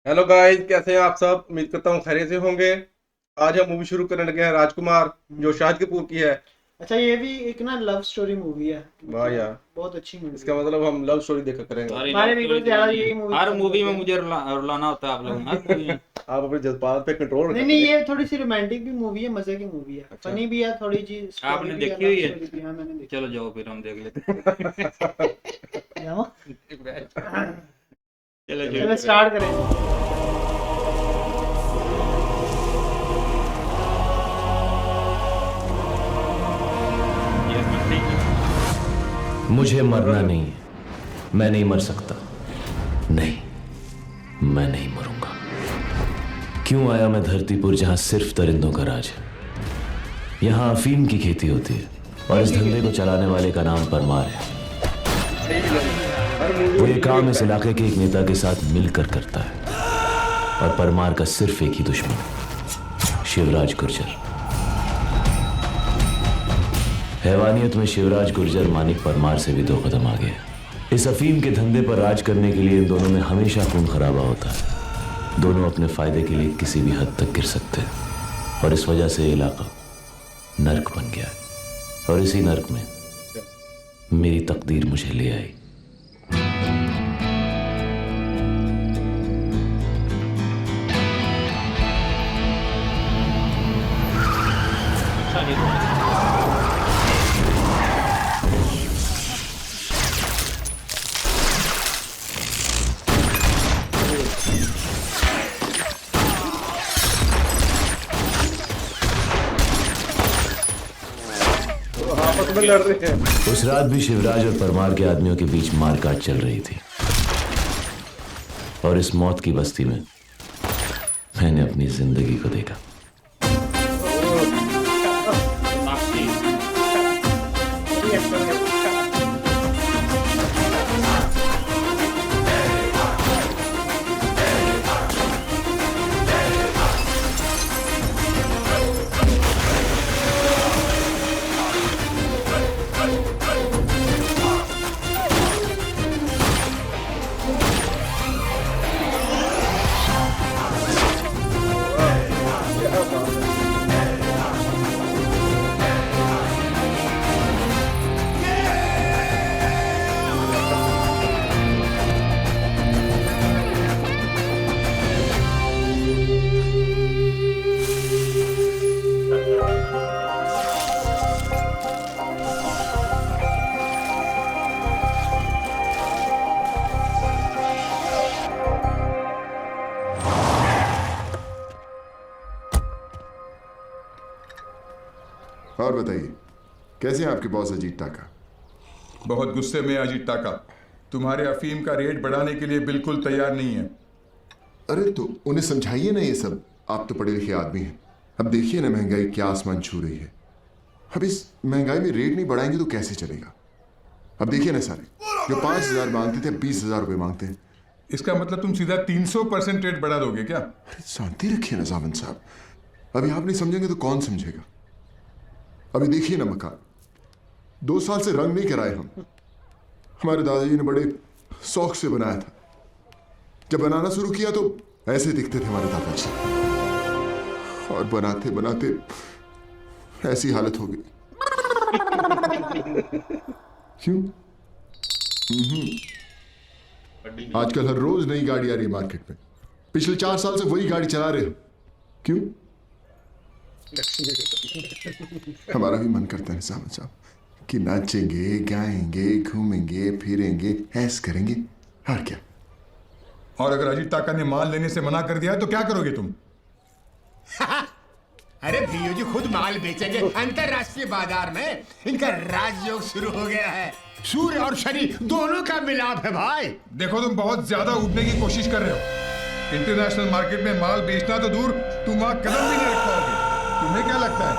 Hello guys, कैसे हैं आप सब? उम्मीद करता हूँ खैरियत से होंगे। आज हम मूवी शुरू करने लगे हैं राजकुमार, जो शाहिद कपूर की है। अच्छा, ये भी एक ना लव स्टोरी मूवी है। वाह मतलब यार, बहुत अच्छी मूवी इसका है। मतलब हम लव स्टोरी देखा करेंगे। सारी लव हमारे स्टोरी व्यूअर्स ज्यादा दिखानी यही है। मूवी हर पसंद मूवी करते में हैं। मुझे रुलाना होता है आप लोगों ने, हर मूवी में। आप अपने जज्बात पे कंट्रोल नहीं रखा नहीं, करें। ये थोड़ी सी रोमांटिक भी मूवी है, मजे की मूवी है, अच्छा। फनी भी है, थोड़ी जी स्टोरी आपने भी है, देखी लव हुई है? स्टोरी भी है। हाँ, मैंने देखी। चलो जाओ फिर हम देख लेते हैं। जाओ। चलो शुरू चलो करें। स्टार्ट करें। ये मस्ती की। मुझे मरना नहीं है। मैं नहीं मर सकता। नहीं, मैं नहीं मरूंगा। क्यों आया मैं धरतीपुर, जहां सिर्फ दरिंदों का राज है। यहां अफीम की खेती होती है और इस धंधे को चलाने वाले का नाम परमार है। हर मूवी वो में ये काम यही इस होता है। इलाके के एक नेता के साथ मिलकर करता है और परमार का सिर्फ एक ही दुश्मन है, शिवराज गुर्जर। हैवानियत में शिवराज गुर्जर मानिक परमार से भी दो कदम आगे है। इस अफीम के धंधे पर राज करने के लिए इन दोनों में हमेशा खून खराबा होता है। दोनों अपने फायदे के लिए किसी भी हद तक गिर सकते हैं और इस वजह से ये इलाका नर्क बन गया है। और इसी नर्क में मेरी तकदीर मुझे ले आई। अच्छा हीरो है। तो आपस में लड़ रहे हैं। उस रात भी शिवराज और परमार के आदमियों के बीच मारकाट चल रही थी और इस मौत की बस्ती में मैंने अपनी जिंदगी को देखा। आपकी और बताइए, कैसे हैं आपके बॉस अजीत टाका? बहुत गुस्से में अजीत टाका तुम्हारे अफीम का रेट बढ़ाने के लिए बिल्कुल तैयार नहीं है। अरे तो उन्हें समझाइए ना, ये सब आप तो पढ़े लिखे आदमी हैं। अब देखिए ना, महंगाई क्या आसमान छू रही है। अब इस महंगाई में रेट नहीं बढ़ाएंगे तो कैसे चलेगा? अब देखिए ना, सारे जो 5,000 मांगते थे 20,000 रुपये मांगते हैं। इसका मतलब तुम सीधा 300% रेट बढ़ा दोगे क्या? अरे शांति रखिए ना जावेद साहब, अभी आप नहीं समझेंगे तो कौन समझेगा? अभी देखिए ना, मकान 2 साल से रंग नहीं कराए हम। हमारे दादाजी ने बड़े शौक से बनाया था। जब बनाना शुरू किया तो ऐसे दिखते थे हमारे दादाजी, और बनाते बनाते ऐसी हालत हो गई। क्यों? आजकल हर रोज नई गाड़ी आ रही है मार्केट में। पिछले 4 साल से वही गाड़ी चला रहे हो। क्यों? हमारा भी मन करता है साहब साहब कि नाचेंगे, गाएंगे, घूमेंगे, फिरेंगे, ऐस करेंगे, और क्या। और अगर अजीत टाका ने माल लेने से मना कर दिया तो क्या करोगे तुम? अरे भैया जी खुद माल बेचेंगे अंतरराष्ट्रीय बाजार में। इनका राजयोग शुरू हो गया है। सूर्य और शनि दोनों का मिलाप है भाई। देखो, तुम बहुत ज्यादा उठने की कोशिश कर रहे हो। इंटरनेशनल मार्केट में माल बेचना तो दूर, तुम वहां कदम भी नहीं रख पाओगे। तुम्हें क्या लगता है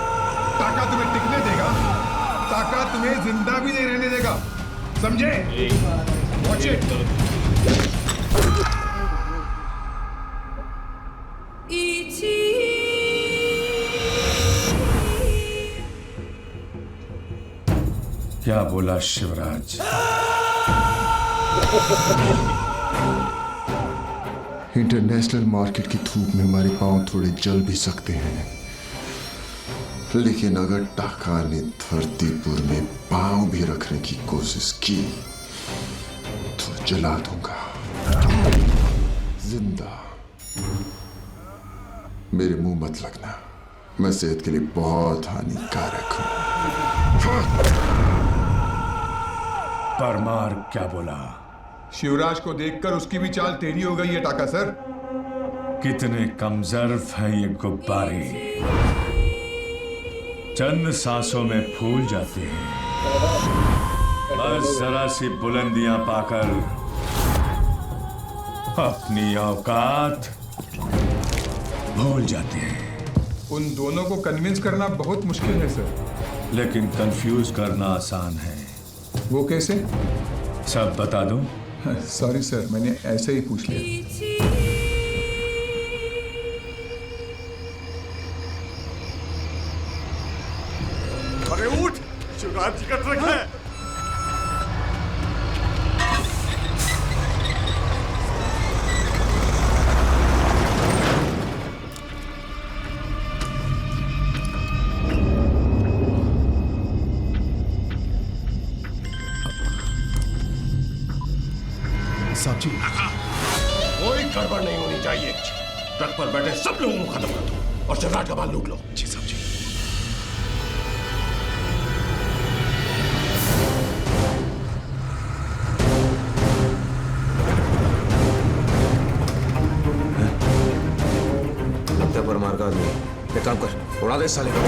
टाका तुम्हें टिकने देगा? टाका तुम्हें जिंदा भी नहीं रहने देगा, समझे? Watch it. क्या बोला शिवराज? इंटरनेशनल मार्केट की धूप में हमारे पांव थोड़े जल भी सकते हैं, लेकिन अगर टाका ने धरतीपुर में पांव भी रखने की कोशिश की तो जला दूंगा जिंदा। मेरे मुंह मत लगना, मैं सेहत के लिए बहुत हानिकारक हूं। परमार क्या बोला? शिवराज को देखकर उसकी भी चाल टेढ़ी हो गई है टाका सर। कितने कमजोर हैं ये गुब्बारे, चंद सांसों में फूल जाते हैं, बस जरा सी बुलंदियां पाकर अपनी औकात भूल जाते हैं। उन दोनों को कन्विंस करना बहुत मुश्किल है सर। लेकिन कंफ्यूज करना आसान है। वो कैसे? सब बता दूं? सॉरी सर, मैंने ऐसे ही पूछ लिया। अरे उठ, शिवराज टिकट रखा है। साहब जी, कोई गड़बड़ नहीं होनी चाहिए। ट्रक पर बैठे सब लोगों को खत्म कर दो और शिवराज का माल लूट लो। जी साहब जी। लगता है परमार का आदमी। एक काम कर, उड़ा दे साले को।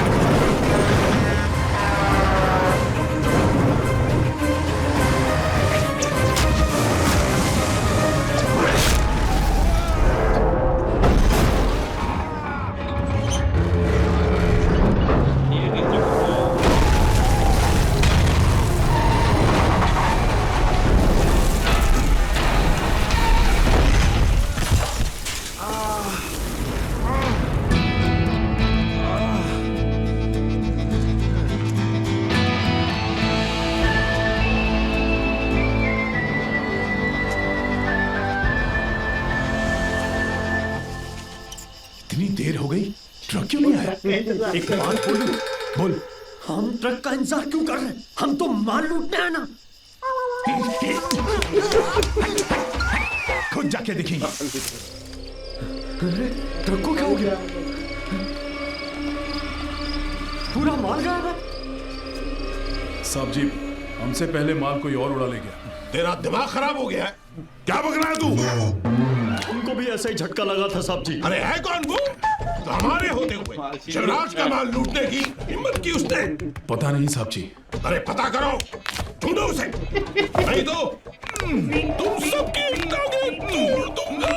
इतनी देर हो गई, ट्रक क्यों नहीं आया? एक बात बोलूं? बोल। हम ट्रक का इंतजार क्यों कर रहे हैं? हम तो माल लूटने आए ना। खुद जाके देखेंगे। ट्रक को क्या हो गया? पूरा माल गायब है। साहब जी, हमसे पहले माल कोई और उड़ा ले गया। तेरा दिमाग खराब हो गया है? क्या बक रहा है तू? हमको भी ऐसा ही झटका लगा था साहब जी। अरे है कौन वो? तो हमारे होते हुए शिवराज का माल लूटने की हिम्मत की उसने? पता नहीं साहब जी। अरे पता करो, ढूंढो उसे, नहीं तो तुम सबकी टांगें तोड़ दूंगा।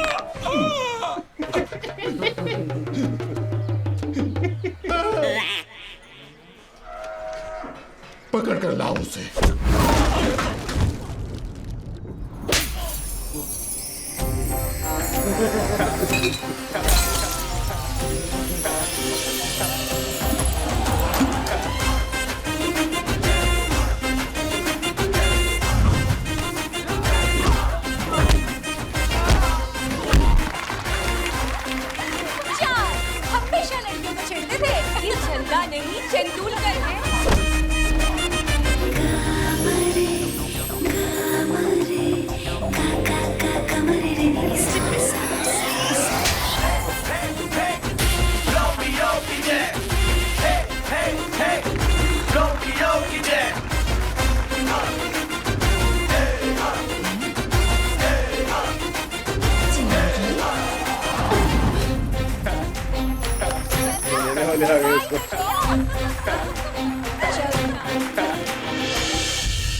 पकड़ कर लाओ उसे। हमेशा लड़कियों को छेड़ते थे। ये चंदा नहीं, तेंदुलकर है।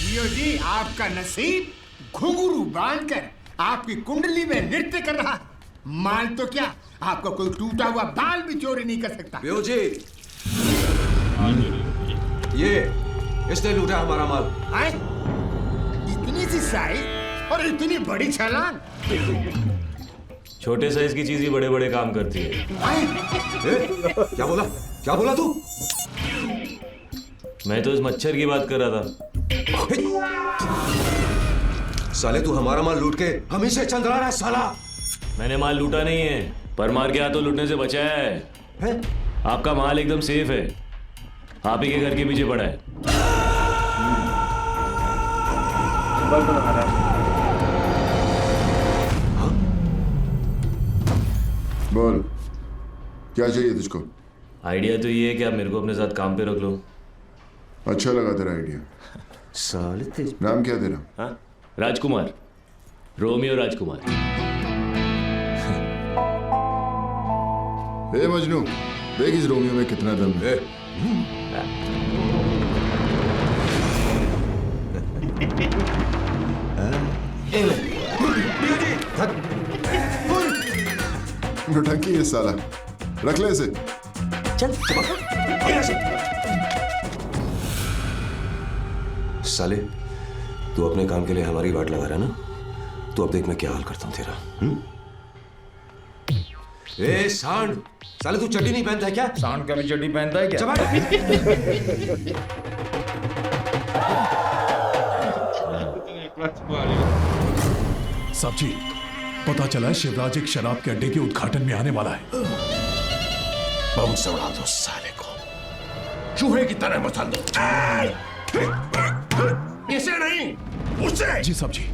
जियो जी, आपका नसीब घुंघरू बांधकर आपकी कुंडली में नृत्य कर रहा। माल तो क्या, आपका कोई टूटा हुआ बाल भी चोरी नहीं कर सकता। जी, ये इसने लूटा हमारा माल। आए? इतनी सी साइज और इतनी बड़ी छलांग। छोटे साइज की चीज ही बड़े बड़े काम करती है। क्या बोला? क्या बोला तू? मैं तो इस मच्छर की बात कर रहा था। साले तू हमारा माल लूट के हमें से चंद्रा रहा है साला। मैंने माल लूटा नहीं है, परमार के हाथों लूटने से बचाया है। आपका माल एकदम सेफ है, आप ही के घर के पीछे पड़ा है। बोल, क्या चाहिए तुझको? आइडिया तो ये है कि आप मेरे को अपने साथ काम पे रख लो। अच्छा लगा तेरा आइडिया। साले तेज। नाम क्या तेरा? हाँ, राजकुमार, रोमियो राजकुमार। ए मजनू, देख इस रोमियो में कितना दम है। नौटंकी है साला, रख ले इसे। चल साले, तू अपने काम के लिए हमारी वाट लगा रहा है ना, तो अब देख मैं क्या हाल करता हूं तेरा। ए सांड, साले तू चड्डी नहीं पहनता है क्या? सांड का भी चड्डी पहनता है क्या? साहब जी, पता चला है शिवराज एक शराब के अड्डे के उद्घाटन में आने वाला है। बम से उड़ा दो साले को, चूहे की तरह मसल दो। इसे नहीं, उसे। जी साहब जी।